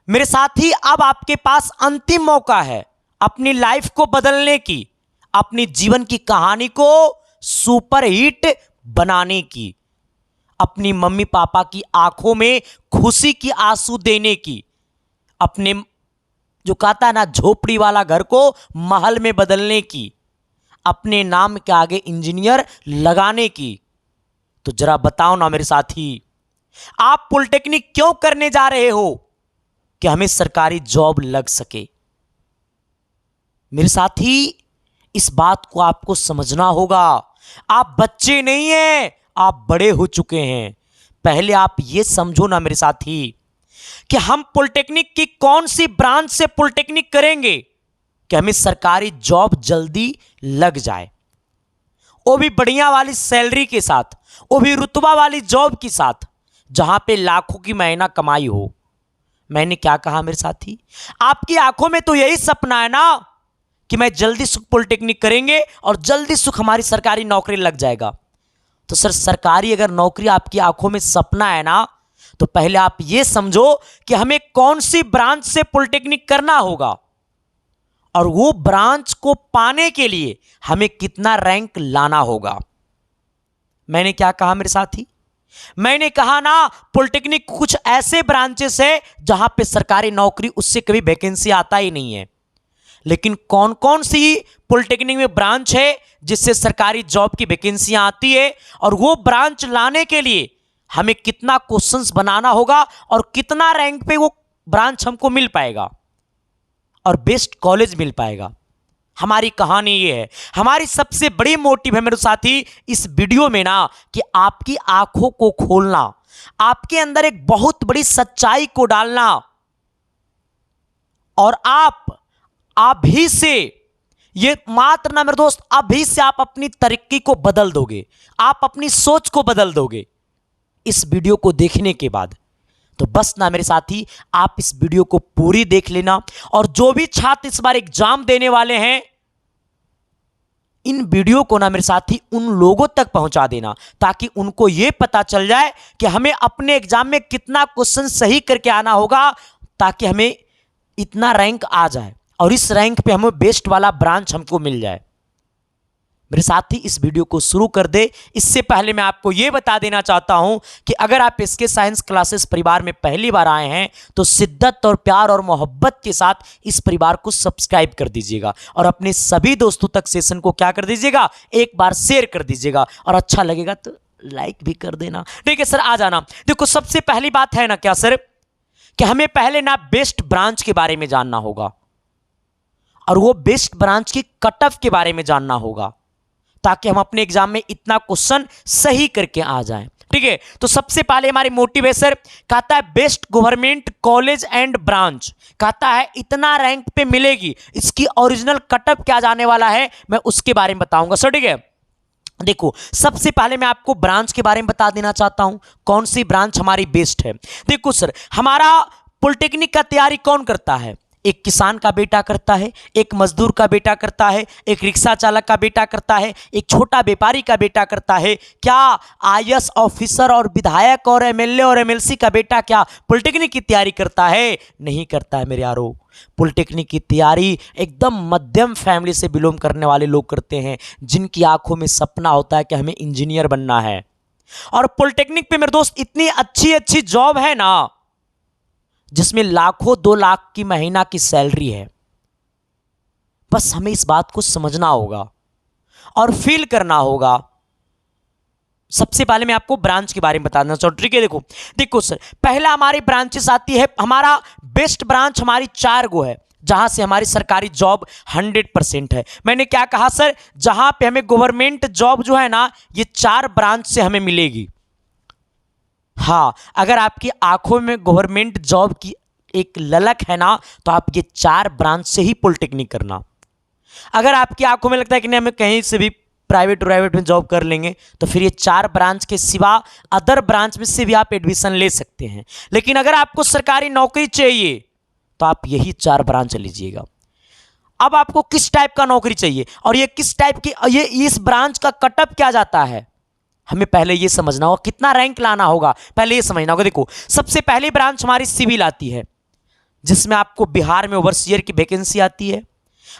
मेरे साथी, अब आपके पास अंतिम मौका है अपनी लाइफ को बदलने की, अपनी जीवन की कहानी को सुपर हिट बनाने की, अपनी मम्मी पापा की आंखों में खुशी की आंसू देने की, अपने जो कहता है ना झोपड़ी वाला घर को महल में बदलने की, अपने नाम के आगे इंजीनियर लगाने की। तो जरा बताओ ना मेरे साथी, आप पॉलिटेक्निक क्यों करने जा रहे हो? कि हमें सरकारी जॉब लग सके। मेरे साथी, इस बात को आपको समझना होगा। आप बच्चे नहीं हैं, आप बड़े हो चुके हैं। पहले आप ये समझो ना मेरे साथी कि हम पॉलिटेक्निक की कौन सी ब्रांच से पॉलिटेक्निक करेंगे कि हमें सरकारी जॉब जल्दी लग जाए, वो भी बढ़िया वाली सैलरी के साथ, वो भी रुतबा वाली जॉब के साथ, जहां पे लाखों की महीना कमाई हो। मैंने क्या कहा मेरे साथी? आपकी आंखों में तो यही सपना है ना कि मैं जल्दी सुख पॉलिटेक्निक करेंगे और जल्दी सुख हमारी सरकारी नौकरी लग जाएगा। तो सर, सरकारी अगर नौकरी आपकी आंखों में सपना है ना, तो पहले आप ये समझो कि हमें कौन सी ब्रांच से पॉलिटेक्निक करना होगा और वो ब्रांच को पाने के लिए हमें कितना रैंक लाना होगा। मैंने क्या कहा मेरे साथी? मैंने कहा ना, पॉलिटेक्निक कुछ ऐसे ब्रांचेस है जहां पे सरकारी नौकरी उससे कभी वैकेंसी आता ही नहीं है। लेकिन कौन कौन सी पॉलिटेक्निक में ब्रांच है जिससे सरकारी जॉब की वैकेंसियां आती है, और वो ब्रांच लाने के लिए हमें कितना क्वेश्चंस बनाना होगा और कितना रैंक पे वो ब्रांच हमको मिल पाएगा और बेस्ट कॉलेज मिल पाएगा। हमारी कहानी ये है, हमारी सबसे बड़ी मोटिव है मेरे साथी इस वीडियो में ना, कि आपकी आंखों को खोलना, आपके अंदर एक बहुत बड़ी सच्चाई को डालना, और आप अभी से, ये मात्र ना मेरे दोस्त, अभी से आप अपनी तरक्की को बदल दोगे, आप अपनी सोच को बदल दोगे इस वीडियो को देखने के बाद। तो बस ना मेरे साथी, आप इस वीडियो को पूरी देख लेना, और जो भी छात्र इस बार एग्जाम देने वाले हैं, इन वीडियो को ना मेरे साथी उन लोगों तक पहुंचा देना ताकि उनको यह पता चल जाए कि हमें अपने एग्जाम में कितना क्वेश्चन सही करके आना होगा ताकि हमें इतना रैंक आ जाए और इस रैंक पे हमें बेस्ट वाला ब्रांच हमको मिल जाए। मेरे साथी, इस वीडियो को शुरू कर दे इससे पहले मैं आपको यह बता देना चाहता हूं कि अगर आप एसके साइंस क्लासेस परिवार में पहली बार आए हैं तो शिद्दत और प्यार और मोहब्बत के साथ इस परिवार को सब्सक्राइब कर दीजिएगा और अपने सभी दोस्तों तक सेशन को क्या कर दीजिएगा, एक बार शेयर कर दीजिएगा, और अच्छा लगेगा तो लाइक भी कर देना। ठीक है सर, आ जाना। देखो, सबसे पहली बात है ना क्या सर, कि हमें पहले ना बेस्ट ब्रांच के बारे में जानना होगा और वो बेस्ट ब्रांच की कट ऑफ के बारे में जानना होगा ताकि हम अपने एग्जाम में इतना क्वेश्चन सही करके आ जाएं। ठीक है, तो सबसे पहले हमारी मोटिव है सर, कहता है best government college and branch, कहता है इतना रैंक पे मिलेगी, इसकी ओरिजिनल कटअप क्या जाने वाला है मैं उसके बारे में बताऊंगा सर। ठीक है, देखो, सबसे पहले मैं आपको ब्रांच के बारे में बता देना चाहता हूं कौन सी ब्रांच हमारी बेस्ट है। देखो सर, हमारा पॉलिटेक्निक का तैयारी कौन करता है? एक किसान का बेटा करता है, एक मजदूर का बेटा करता है, एक रिक्शा चालक का बेटा करता है, एक छोटा व्यापारी का बेटा करता है। क्या आईएएस ऑफिसर और विधायक और एमएलए और एमएलसी का बेटा क्या पॉलिटेक्निक की तैयारी करता है? नहीं करता है मेरे यारो। पॉलिटेक्निक की तैयारी एकदम मध्यम फैमिली से बिलोंग करने वाले लोग करते हैं, जिनकी आंखों में सपना होता है कि हमें इंजीनियर बनना है। और पॉलिटेक्निक पे मेरे दोस्त इतनी अच्छी अच्छी जॉब है ना जिसमें लाखों 2 लाख की महीना की सैलरी है। बस हमें इस बात को समझना होगा और फील करना होगा। सबसे पहले मैं आपको ब्रांच के बारे में बताना चाहूँ। ठीक है, देखो सर, पहला हमारी ब्रांचेस आती है, हमारा बेस्ट ब्रांच हमारी 4 गो है जहां से हमारी सरकारी जॉब 100% है। मैंने क्या कहा सर, जहां पे हमें गवर्नमेंट जॉब जो है ना, ये 4 ब्रांच से हमें मिलेगी। हाँ, अगर आपकी आंखों में गवर्नमेंट जॉब की एक ललक है ना, तो आप ये 4 ब्रांच से ही पॉलिटेक्निक करना। अगर आपकी आंखों में लगता है कि नहीं हमें कहीं से भी प्राइवेट में जॉब कर लेंगे, तो फिर ये 4 ब्रांच के सिवा अदर ब्रांच में से भी आप एडमिशन ले सकते हैं। लेकिन अगर आपको सरकारी नौकरी चाहिए तो आप यही 4 ब्रांच लीजिएगा। अब आपको किस टाइप का नौकरी चाहिए और ये किस टाइप की, ये इस ब्रांच का कटअप क्या जाता है, हमें पहले ये समझना होगा। कितना रैंक लाना होगा पहले ये समझना होगा। देखो, सबसे पहली ब्रांच हमारी सिविल आती है। जिसमें आपको बिहार में ओवरसियर की वैकेंसी आती है,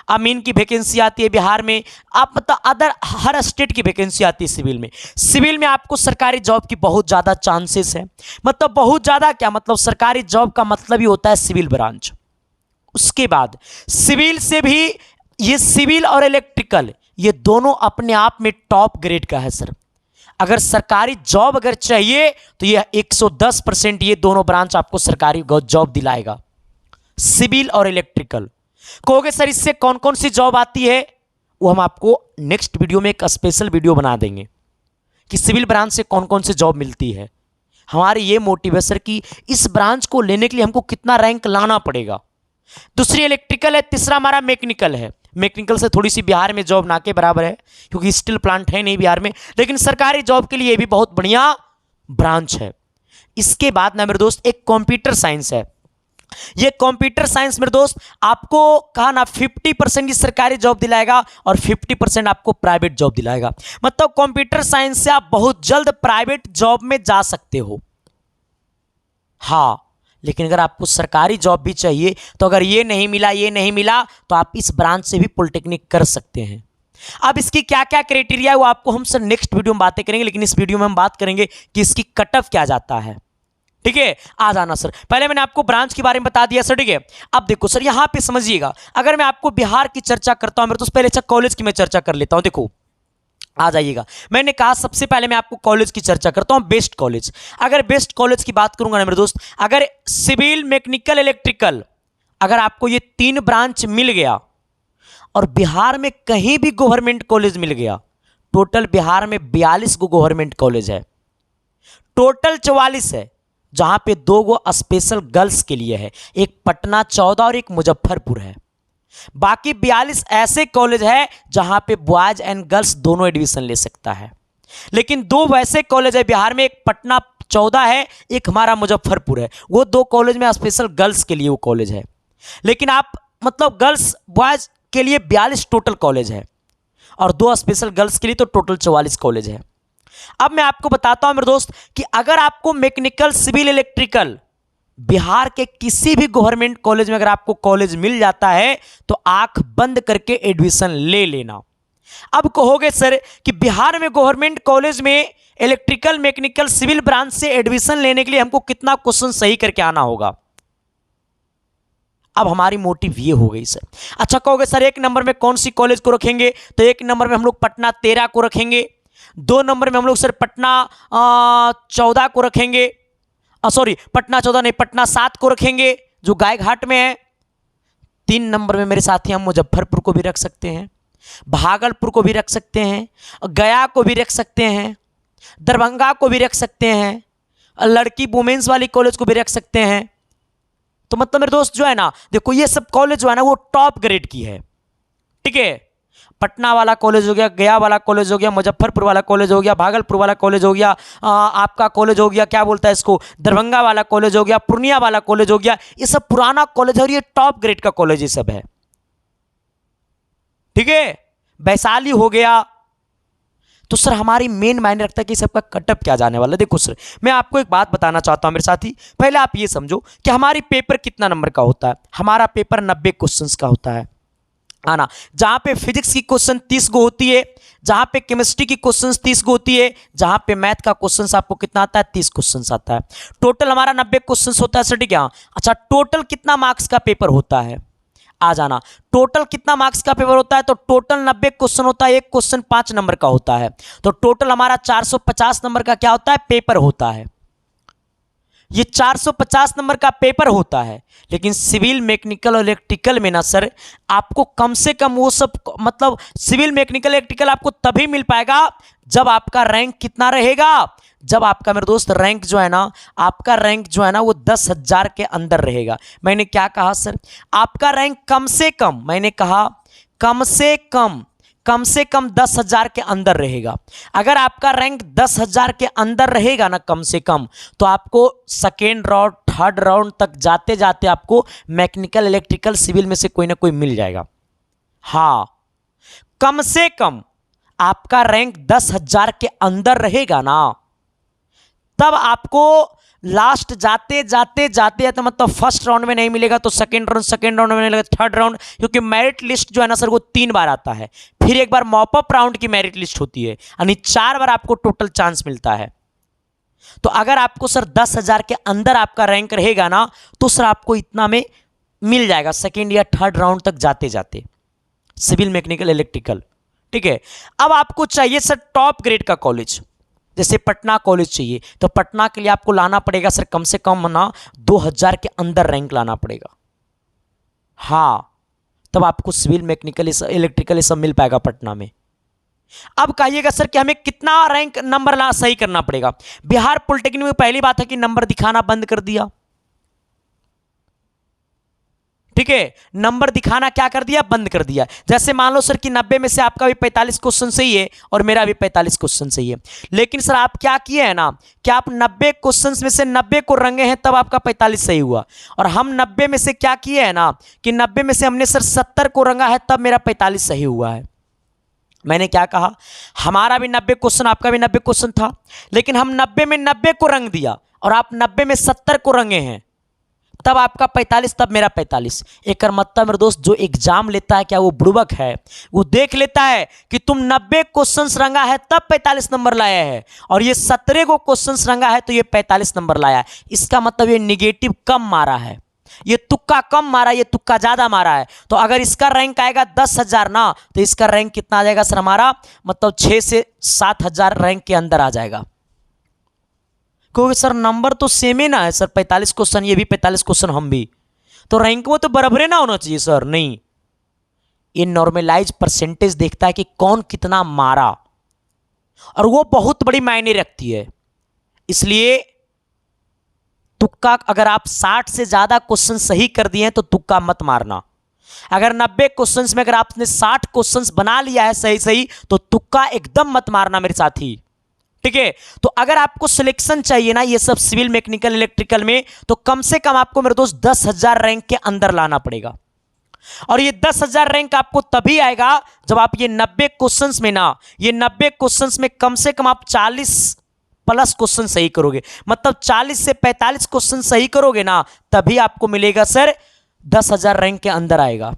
अमीन की वैकेंसी आती है बिहार में, आप मतलब अदर हर स्टेट की वैकेंसी आती है सिविल में। सिविल में आपको सरकारी जॉब की बहुत ज़्यादा चांसेस है, मतलब बहुत ज़्यादा क्या, मतलब सरकारी जॉब का मतलब ही होता है सिविल ब्रांच। उसके बाद सिविल से भी, ये सिविल और इलेक्ट्रिकल ये दोनों अपने आप में टॉप ग्रेड का है सर। अगर सरकारी जॉब अगर चाहिए तो ये 110% ये दोनों ब्रांच आपको सरकारी जॉब दिलाएगा, सिविल और इलेक्ट्रिकल। कहोगे सर इससे कौन कौन सी जॉब आती है, वो हम आपको नेक्स्ट वीडियो में एक स्पेशल वीडियो बना देंगे कि सिविल ब्रांच से कौन कौन सी जॉब मिलती है। हमारी ये मोटिव है सर कि इस ब्रांच को लेने के लिए हमको कितना रैंक लाना पड़ेगा। दूसरी इलेक्ट्रिकल है, तीसरा हमारा मैकेनिकल है। मैकेनिकल से थोड़ी सी बिहार में जॉब ना के बराबर है क्योंकि स्टील प्लांट है नहीं बिहार में, लेकिन सरकारी जॉब के लिए ये भी बहुत बढ़िया ब्रांच है। इसके बाद ना मेरे दोस्त एक कंप्यूटर साइंस है। ये कंप्यूटर साइंस मेरे दोस्त आपको कहा ना 50% की सरकारी जॉब दिलाएगा और 50% आपको प्राइवेट जॉब दिलाएगा। मतलब कंप्यूटर साइंस से आप बहुत जल्द प्राइवेट जॉब में जा सकते हो। हाँ, लेकिन अगर आपको सरकारी जॉब भी चाहिए तो अगर ये नहीं मिला तो आप इस ब्रांच से भी पॉलिटेक्निक कर सकते हैं। अब इसकी क्या क्या क्राइटेरिया है वो आपको हम सर नेक्स्ट वीडियो में बातें करेंगे, लेकिन इस वीडियो में हम बात करेंगे कि इसकी कट ऑफ क्या जाता है। ठीक है, आ जाना सर। पहले मैंने आपको ब्रांच के बारे में बता दिया सर, ठीक है। अब देखो सर यहां पे समझिएगा, अगर मैं आपको बिहार की चर्चा करता हूं मेरे तो पहले अच्छा कॉलेज की मैं चर्चा कर लेता हूं। देखो आ जाइएगा, मैंने कहा सबसे पहले मैं आपको कॉलेज की चर्चा करता हूं, बेस्ट कॉलेज। अगर बेस्ट कॉलेज की बात करूंगा ना मेरे दोस्त, अगर सिविल, मैकेनिकल, इलेक्ट्रिकल अगर आपको ये 3 ब्रांच मिल गया और बिहार में कहीं भी गवर्नमेंट कॉलेज मिल गया, टोटल बिहार में 42 गो गवर्नमेंट कॉलेज है, टोटल 44 है, जहां पे 2 गो स्पेशल गर्ल्स के लिए है, एक पटना 14 और एक मुजफ्फरपुर है। बाकी 42 ऐसे कॉलेज है जहां पे बॉयज एंड गर्ल्स दोनों एडमिशन ले सकता है। लेकिन 2 वैसे कॉलेज है बिहार में, एक पटना 14 है, एक हमारा मुजफ्फरपुर है। वो 2 कॉलेज में स्पेशल गर्ल्स के लिए वो कॉलेज है, लेकिन आप मतलब गर्ल्स बॉयज के लिए 42 टोटल कॉलेज है और 2 स्पेशल गर्ल्स के लिए तो टोटल 44 कॉलेज है। अब मैं आपको बताता हूं मेरे दोस्त कि अगर आपको मैकेनिकल, सिविल, इलेक्ट्रिकल बिहार के किसी भी गवर्नमेंट कॉलेज में अगर आपको कॉलेज मिल जाता है तो आंख बंद करके एडमिशन ले लेना। अब कहोगे सर कि बिहार में गवर्नमेंट कॉलेज में इलेक्ट्रिकल, मैकेनिकल, सिविल ब्रांच से एडमिशन लेने के लिए हमको कितना क्वेश्चन सही करके आना होगा। अब हमारी मोटिव ये हो गई सर। अच्छा कहोगे सर 1 नंबर में कौन सी कॉलेज को रखेंगे, तो 1 नंबर में हम लोग पटना 13 को रखेंगे, 2 नंबर में हम लोग सर पटना 14 को रखेंगे, सॉरी पटना 14 नहीं, पटना 7 को रखेंगे जो गायघाट में है। 3 नंबर में मेरे साथी हम मुजफ्फरपुर को भी रख सकते हैं, भागलपुर को भी रख सकते हैं, गया को भी रख सकते हैं, दरभंगा को भी रख सकते हैं, लड़की वुमेन्स वाली कॉलेज को भी रख सकते हैं। तो मतलब मेरे दोस्त जो है ना, देखो ये सब कॉलेज जो है ना वो टॉप ग्रेड की है। ठीक है, पटना वाला कॉलेज हो गया, गया वाला कॉलेज हो गया, मुजफ्फरपुर वाला कॉलेज हो गया, भागलपुर वाला कॉलेज हो गया, आपका कॉलेज हो गया क्या बोलता है इसको, दरभंगा वाला कॉलेज हो गया, पूर्णिया वाला कॉलेज हो गया। ये सब पुराना कॉलेज है और ये टॉप ग्रेड का कॉलेज ये सब है। ठीक है, वैशाली हो गया। तो सर हमारी मेन मायने रखता है कि सबका कटअप क्या जाने वाला है। देखो सर मैं आपको एक बात बताना चाहता हूं मेरे साथी, पहले आप ये समझो कि हमारी पेपर कितना नंबर का होता है। हमारा पेपर 90 क्वेश्चंस का होता है आना, जहां पे फिजिक्स की क्वेश्चन 30 गो होती है, जहां पे केमिस्ट्री की क्वेश्चन 30 गो होती है, जहां पे मैथ का क्वेश्चन आपको कितना आता है 30 क्वेश्चन आता है। टोटल हमारा 90 क्वेश्चन होता है सर, ठीक है। अच्छा टोटल कितना मार्क्स का पेपर होता है, आ जाना, टोटल कितना मार्क्स का पेपर होता है, तो टोटल 90 क्वेश्चन होता है, एक क्वेश्चन 5 नंबर का होता है, तो टोटल हमारा 450 नंबर का क्या होता है पेपर होता है। ये 450 नंबर का पेपर होता है। लेकिन सिविल, मैकेनिकल और इलेक्ट्रिकल में ना सर आपको कम से कम वो सब, मतलब सिविल, मैकेनिकल, इलेक्ट्रिकल आपको तभी मिल पाएगा जब आपका रैंक कितना रहेगा, जब आपका मेरे दोस्त रैंक जो है ना, आपका रैंक जो है ना वो 10,000 के अंदर रहेगा। मैंने क्या कहा सर, आपका रैंक कम से कम, मैंने कहा कम से कम 10,000 के अंदर रहेगा। अगर आपका रैंक 10,000 के अंदर रहेगा ना कम से कम, तो आपको सेकेंड राउंड, थर्ड राउंड तक जाते जाते आपको मैकेनिकल, इलेक्ट्रिकल, सिविल में से कोई ना कोई मिल जाएगा। हाँ, कम से कम आपका रैंक 10,000 के अंदर रहेगा ना, तब आपको लास्ट जाते जाते जाते जाते मतलब फर्स्ट राउंड में नहीं मिलेगा तो सेकंड राउंड में नहीं मिलेगा, थर्ड राउंड, क्योंकि मेरिट लिस्ट जो है ना सर वो 3 बार आता है, फिर एक बार मॉपअप राउंड की मेरिट लिस्ट होती है, यानी 4 बार आपको टोटल चांस मिलता है। तो अगर आपको सर 10,000 के अंदर आपका रैंक रहेगा ना तो सर आपको इतना में मिल जाएगा सेकेंड या थर्ड राउंड तक जाते जाते, सिविल मैकेनिकल इलेक्ट्रिकल। ठीक है, अब आपको चाहिए सर टॉप ग्रेड का कॉलेज, जैसे पटना कॉलेज चाहिए, तो पटना के लिए आपको लाना पड़ेगा सर कम से कम ना 2000 के अंदर रैंक लाना पड़ेगा। हाँ, तब आपको सिविल मैकेनिकल इलेक्ट्रिकल ये सब मिल पाएगा पटना में। अब कहिएगा सर कि हमें कितना रैंक नंबर ला सही करना पड़ेगा। बिहार पॉलिटेक्निक में पहली बात है कि नंबर दिखाना बंद कर दिया। ठीक है, नंबर दिखाना क्या कर दिया, बंद कर दिया। जैसे मान लो सर कि 90 में से आपका भी 45 क्वेश्चन सही है और मेरा भी 45 क्वेश्चन सही है, लेकिन सर आप क्या किए हैं ना कि आप 90 क्वेश्चन में से 90 को रंगे हैं तब आपका 45 सही हुआ, और हम 90 में से क्या किए हैं ना कि 90 में से हमने सर 70 को रंगा है तब मेरा 45 सही हुआ है। मैंने क्या कहा, हमारा भी 90 क्वेश्चन आपका भी 90 क्वेश्चन था, लेकिन हम 90 में 90 को रंग दिया और आप 90 में 70 को रंगे हैं, तब आपका 45 तब मेरा 45। एक मतलब मेरे दोस्त जो एग्जाम लेता है क्या वो बुड़बक है, वो देख लेता है कि तुम 90 क्वेश्चंस रंगा है तब 45 नंबर लाया है, और ये 17 को क्वेश्चंस रंगा है तो ये 45 नंबर लाया है। इसका मतलब ये निगेटिव कम मारा है, ये तुक्का कम मारा, ये तुक्का ज्यादा मारा है। तो अगर इसका रैंक आएगा 10,000 ना तो इसका रैंक कितना आ जाएगा सर हमारा, मतलब 6 से 7,000 रैंक के अंदर आ जाएगा, क्योंकि सर नंबर तो सेम ही ना है सर, 45 क्वेश्चन ये भी 45 क्वेश्चन हम भी, तो रैंक वो तो बराबर ना होना चाहिए सर। नहीं, ये नॉर्मलाइज परसेंटेज देखता है कि कौन कितना मारा, और वो बहुत बड़ी मायने रखती है। इसलिए तुक्का, अगर आप 60 से ज्यादा क्वेश्चन सही कर दिए हैं तो तुक्का मत मारना। अगर 90 क्वेश्चंस में अगर आपने 60 क्वेश्चंस बना लिया है सही सही तो तुक्का एकदम मत मारना मेरे साथी। ठीक है, तो अगर आपको सिलेक्शन चाहिए ना ये सब सिविल मैकेनिकल इलेक्ट्रिकल में, तो कम से कम आपको मेरे दोस्त 10,000 रैंक के अंदर लाना पड़ेगा, और ये 10,000 रैंक आपको तभी आएगा जब आप ये 90 क्वेश्चंस में ना, ये 90 क्वेश्चंस में कम से कम आप 40 प्लस क्वेश्चन सही करोगे, मतलब 40 से 45 क्वेश्चन सही करोगे ना तभी आपको मिलेगा सर 10,000 रैंक के अंदर आएगा।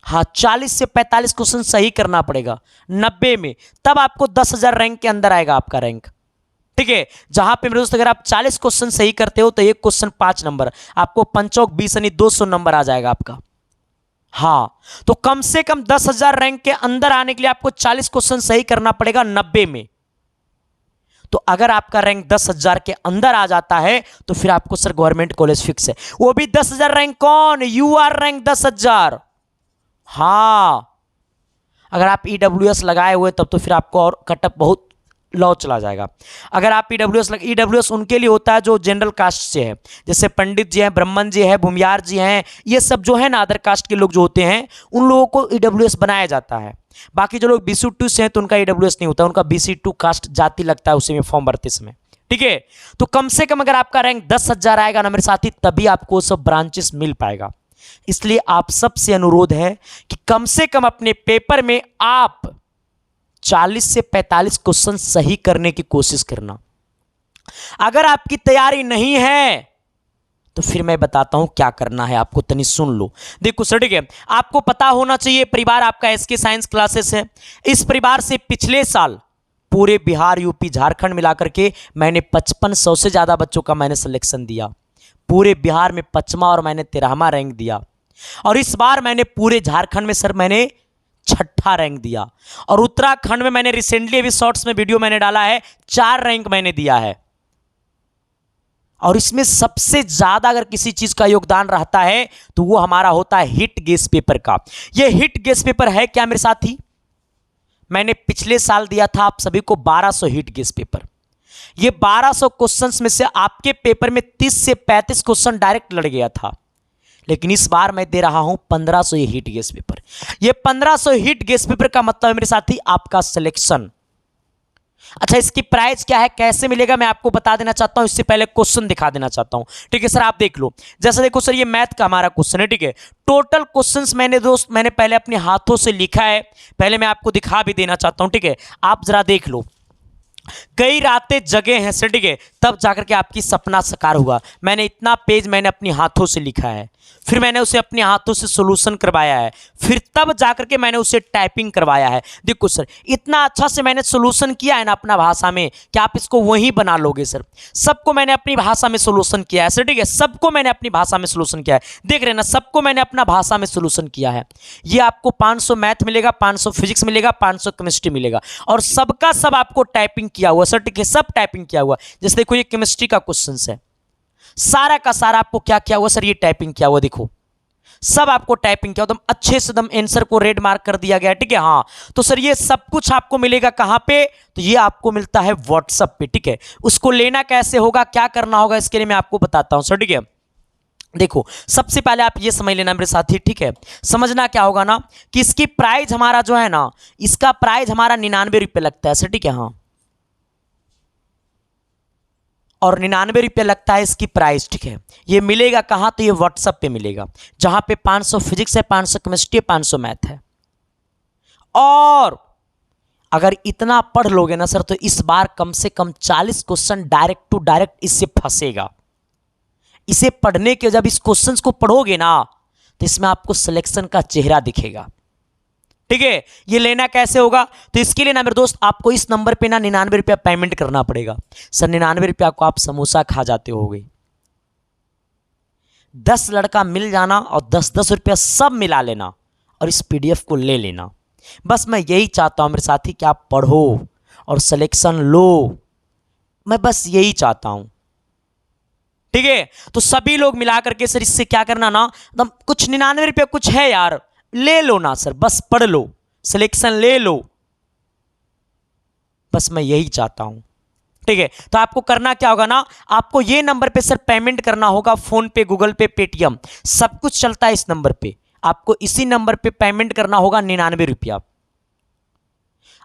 हाँ, 40 से 45 क्वेश्चन सही करना पड़ेगा 90 में, तब आपको 10,000 रैंक के अंदर आएगा आपका रैंक। ठीक है, जहां पे मेरे दोस्त अगर आप 40 क्वेश्चन सही करते हो तो एक क्वेश्चन 5 नंबर, आपको 5 × 20 यानी 200 नंबर आ जाएगा आपका। हाँ, तो कम से कम 10,000 रैंक के अंदर आने के लिए आपको 40 क्वेश्चन सही करना पड़ेगा 90 में। तो अगर आपका रैंक 10,000 के अंदर आ जाता है तो फिर आपको सर गवर्नमेंट कॉलेज फिक्स है, वो भी 10,000 रैंक कौन, यू आर रैंक 10,000। हाँ, अगर आप ईडब्ल्यूएस लगाए हुए तब तो फिर आपको और कटअप बहुत लो चला जाएगा। अगर आप ईडब्ल्यूएस उनके लिए होता है जो जनरल कास्ट से है, जैसे पंडित जी हैं, ब्राह्मण जी हैं, भूमियार जी हैं, ये सब जो है ना अदर कास्ट के लोग जो होते हैं उन लोगों को ईडब्ल्यूएस बनाया जाता है। बाकी जो लोग BC2 से हैं तो उनका ईडब्ल्यूएस नहीं होता, उनका BC2 कास्ट जाति लगता है उसी में फॉर्म भरते समय। ठीक है, तो कम से कम अगर आपका रैंक 10,000 आएगा ना मेरे साथी तभी आपको सब ब्रांचेस मिल पाएगा। इसलिए आप सबसे अनुरोध है कि कम से कम अपने पेपर में आप 40 से 45 क्वेश्चन सही करने की कोशिश करना। अगर आपकी तैयारी नहीं है तो फिर मैं बताता हूं क्या करना है आपको, तनी सुन लो। देखो सर, ठीक है, आपको पता होना चाहिए परिवार आपका SK साइंस क्लासेस है। इस परिवार से पिछले साल पूरे बिहार, यूपी, झारखंड मिलाकर के मैंने 5500 से ज्यादा बच्चों का मैंने सिलेक्शन दिया। पूरे बिहार में 5वां और मैंने 13वां रैंक दिया, और इस बार मैंने पूरे झारखंड में सर मैंने 6ठा रैंक दिया, और उत्तराखंड में मैंने रिसेंटली अभी शॉर्ट्स में वीडियो मैंने डाला है 4 रैंक मैंने दिया है। और इसमें सबसे ज्यादा अगर किसी चीज का योगदान रहता है तो वो हमारा होता है हिट गेस पेपर का। ये हिट गेस पेपर है क्या मेरे साथी, मैंने पिछले साल दिया था आप सभी को 1200 हिट गेस पेपर। ये 1200 क्वेश्चंस में से आपके पेपर में 30 से 35 क्वेश्चन डायरेक्ट लड़ गया था, लेकिन इस बार मैं दे रहा हूं 1500 ये हिट गेस पेपर। ये 1500 हिट गेस पेपर का मतलब मेरे साथी आपका सिलेक्शन। अच्छा, इसकी प्राइस क्या है, कैसे मिलेगा, मैं आपको बता देना चाहता हूं। इससे पहले क्वेश्चन दिखा देना चाहता हूं। ठीक है सर, आप देख लो। जैसे देखो सर, ये मैथ का हमारा क्वेश्चन है। ठीक है, टोटल क्वेश्चंस मैंने पहले अपने हाथों से लिखा है, पहले मैं आपको दिखा भी देना चाहता हूं। ठीक है, आप जरा देख लो। कई रातें जगे हैं सर, ठीक है, तब जाकर के आपकी सपना साकार हुआ। मैंने इतना पेज मैंने अपने हाथों से लिखा है, फिर मैंने उसे अपने हाथों से सॉल्यूशन करवाया है, फिर तब जाकर के मैंने उसे टाइपिंग करवाया है। देखो सर, इतना अच्छा से मैंने सॉल्यूशन किया है ना अपना भाषा में कि आप इसको वहीं बना लोगे सर। सबको मैंने अपनी भाषा में सॉल्यूशन किया है सर, ठीक है, सबको मैंने अपनी भाषा में सॉल्यूशन किया है। देख रहे हैं ना, सबको मैंने अपना भाषा में सॉल्यूशन किया है। ये आपको 500 मैथ मिलेगा, 500 फिजिक्स मिलेगा, 500 केमिस्ट्री मिलेगा, और सबका सब आपको टाइपिंग किया हुआ सर, ठीक है, सब टाइपिंग किया हुआ। जैसे देखो ये केमिस्ट्री का क्वेश्चन है, सारा का सारा आपको क्या किया हुआ सर, ये टाइपिंग किया हुआ। देखो सब आपको टाइपिंग किया, एकदम अच्छे से एकदम आंसर को रेड मार्क कर दिया गया, ठीक है। हाँ, तो सर ये सब कुछ आपको मिलेगा कहां पे, तो ये आपको मिलता है व्हाट्सएप पे, ठीक है। उसको लेना कैसे होगा, क्या करना होगा, इसके लिए मैं आपको बताता हूं सर, ठीक है। देखो सबसे पहले आप ये समझ लेना मेरे साथी, ठीक है। समझना क्या होगा ना कि इसकी प्राइस हमारा जो है ना, इसका प्राइस हमारा 99 रुपये लगता है सर, ठीक है। हाँ, और 99 रुपये लगता है इसकी प्राइस, ठीक है। ये मिलेगा कहाँ, तो ये व्हाट्सएप पे मिलेगा, जहाँ पे 500 फिजिक्स है, 500 केमिस्ट्री है, 500 मैथ है। और अगर इतना पढ़ लोगे ना सर, तो इस बार कम से कम 40 क्वेश्चन डायरेक्ट टू डायरेक्ट इससे फंसेगा। इसे पढ़ने के जब इस क्वेश्चन को पढ़ोगे ना, तो इसमें आपको सिलेक्शन का चेहरा दिखेगा, ठीक है। ये लेना कैसे होगा, तो इसके लिए ना मेरे दोस्त आपको इस नंबर पे ना 99 रुपया पेमेंट करना पड़ेगा सर। 99 रुपया को आप समोसा खा जाते होगे, 10 लड़का मिल जाना और 10-10 रुपया सब मिला लेना और इस PDF को ले लेना। बस मैं यही चाहता हूं मेरे साथी कि आप पढ़ो और सिलेक्शन लो, मैं बस यही चाहता हूं, ठीक है। तो सभी लोग मिला करके सर इससे क्या करना ना, कुछ 99 रुपये कुछ है यार, ले लो ना सर, बस पढ़ लो, सिलेक्शन ले लो, बस मैं यही चाहता हूं, ठीक है। तो आपको करना क्या होगा ना, आपको ये नंबर पे सर पेमेंट करना होगा, फोन पे, गूगल पे, पेटीएम, सब कुछ चलता है इस नंबर पे। आपको इसी नंबर पे पेमेंट करना होगा 99 रुपया।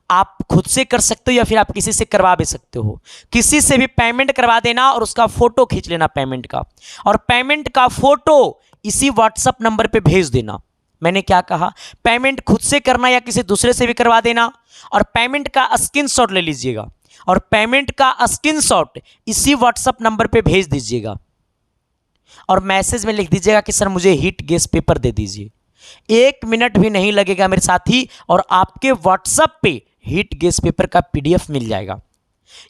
आप खुद से कर सकते हो या फिर आप किसी से करवा भी सकते हो, किसी से भी पेमेंट करवा देना और उसका फोटो खींच लेना पेमेंट का, और पेमेंट का फोटो इसी व्हाट्सएप नंबर पे भेज देना। मैंने क्या कहा, पेमेंट खुद से करना या किसी दूसरे से भी करवा देना, और पेमेंट का स्क्रीनशॉट ले लीजिएगा और पेमेंट का स्क्रीनशॉट इसी व्हाट्सएप नंबर पे भेज दीजिएगा, और मैसेज में लिख दीजिएगा कि सर मुझे हीट गैस पेपर दे दीजिए। 1 मिनट भी नहीं लगेगा मेरे साथी, और आपके व्हाट्सएप पे हीट गैस पेपर का PDF मिल जाएगा।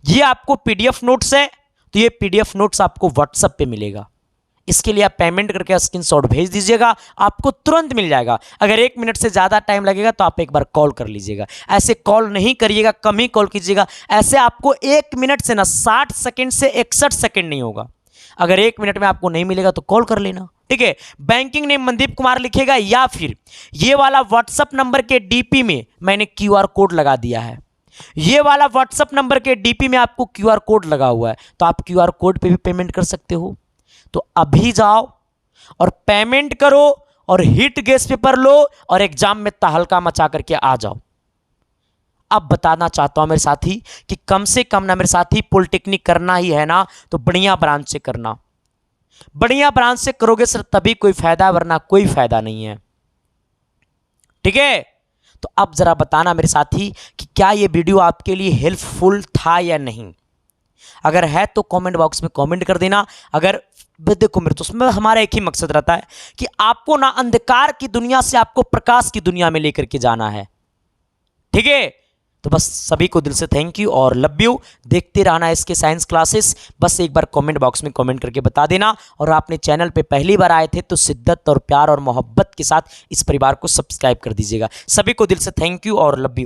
ये आपको PDF नोट्स है, तो ये PDF नोट्स आपको व्हाट्सएप पे मिलेगा। इसके लिए आप पेमेंट करके स्क्रीनशॉट भेज दीजिएगा, आपको तुरंत मिल जाएगा। अगर 1 मिनट से ज़्यादा टाइम लगेगा तो आप एक बार कॉल कर लीजिएगा, ऐसे कॉल नहीं करिएगा, कम ही कॉल कीजिएगा। ऐसे आपको 1 मिनट से ना 60 सेकंड से 61 सेकंड नहीं होगा। अगर 1 मिनट में आपको नहीं मिलेगा तो कॉल कर लेना, ठीक है। बैंकिंग नेम मनदीप कुमार लिखेगा, या फिर ये वाला व्हाट्सएप नंबर के DP में मैंने QR कोड लगा दिया है। ये वाला व्हाट्सएप नंबर के DP में आपको QR कोड लगा हुआ है, तो आप QR कोड पे भी पेमेंट कर सकते हो। तो अभी जाओ और पेमेंट करो और हीट गैस पेपर लो और एग्जाम में तहलका मचा करके आ जाओ। अब बताना चाहता हूं मेरे साथी कि कम से कम ना मेरे साथी पॉलिटेक्निक करना ही है ना, तो बढ़िया ब्रांच से करना। बढ़िया ब्रांच से करोगे सर तभी कोई फायदा, वरना कोई फायदा नहीं है, ठीक है। तो अब जरा बताना मेरे साथी कि क्या ये वीडियो आपके लिए हेल्पफुल था या नहीं। अगर है तो कमेंट बॉक्स में कमेंट कर देना। अगर देखो मेरे दोस्त, में हमारा एक ही मकसद रहता है कि आपको ना अंधकार की दुनिया से आपको प्रकाश की दुनिया में लेकर के जाना है, ठीक है। तो बस सभी को दिल से थैंक यू और लव यू। देखते रहना इसके साइंस क्लासेस। बस एक बार कमेंट बॉक्स में कमेंट करके बता देना, और आपने चैनल पे पहली बार आए थे तो शिद्दत और प्यार और मोहब्बत के साथ इस परिवार को सब्सक्राइब कर दीजिएगा। सभी को दिल से थैंक यू और लव यू।